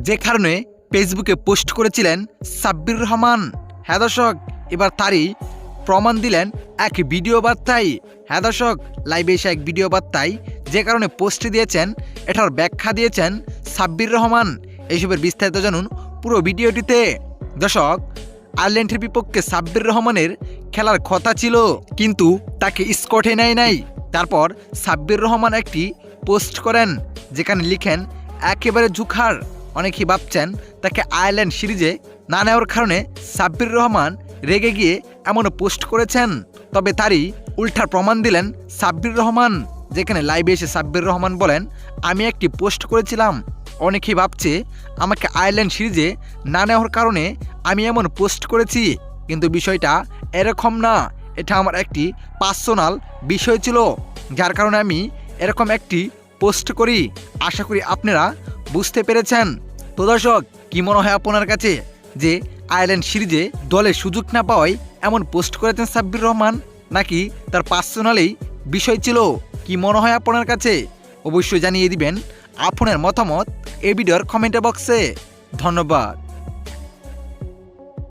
যে কারণে ফেসবুকে পোস্ট করেছিলেন সাব্বির রহমান। হ্যাঁ দর্শক, এবার তারই প্রমাণ দিলেন এক ভিডিও বার্তায়। হ্যাঁ দর্শক, লাইভে এসে এক ভিডিও বার্তায় যে কারণে পোস্ট দিয়েছেন এটার ব্যাখ্যা দিয়েছেন সাব্বির রহমান। এইসবের বিস্তারিত জানুন পুরো ভিডিওটিতে। দর্শক, আয়ারল্যান্ডের বিপক্ষে সাব্বির রহমানের খেলার কথা ছিল, কিন্তু তাকে স্কটে নেয় নাই। তারপর সাব্বির রহমান একটি পোস্ট করেন যেখানে লিখেন একেবারে জুখার। অনেকেই ভাবছেন তাকে আয়ারল্যান্ড সিরিজে না নেওয়ার কারণে সাব্বির রহমান রেগে গিয়ে এমনও পোস্ট করেছেন। তবে তারই উল্টার প্রমাণ দিলেন সাব্বির রহমান, যেখানে লাইভে এসে সাব্বির রহমান বলেন, আমি একটি পোস্ট করেছিলাম, অনেকেই ভাবছে আমাকে আয়ারল্যান্ড সিরিজে না নেওয়ার কারণে আমি এমন পোস্ট করেছি, কিন্তু বিষয়টা এরকম না। এটা আমার একটি পার্সোনাল বিষয় ছিল, যার কারণে আমি এরকম একটি পোস্ট করি। আশা করি আপনারা বুঝতে পেরেছেন। তো দর্শক, কি মনে হয় আপনার কাছে যে আয়ারল্যান্ড সিরিজে দলের সুযোগ না পাওয়ায় এমন পোস্ট করেছেন সাব্বির রহমান, নাকি তার পার্সোনালি বিষয় ছিল? কি মনে হয় আপনার কাছে? অবশ্যই জানিয়ে দিবেন আপনার মতামত এই ভিডিওর কমেন্ট বক্সে। ধন্যবাদ।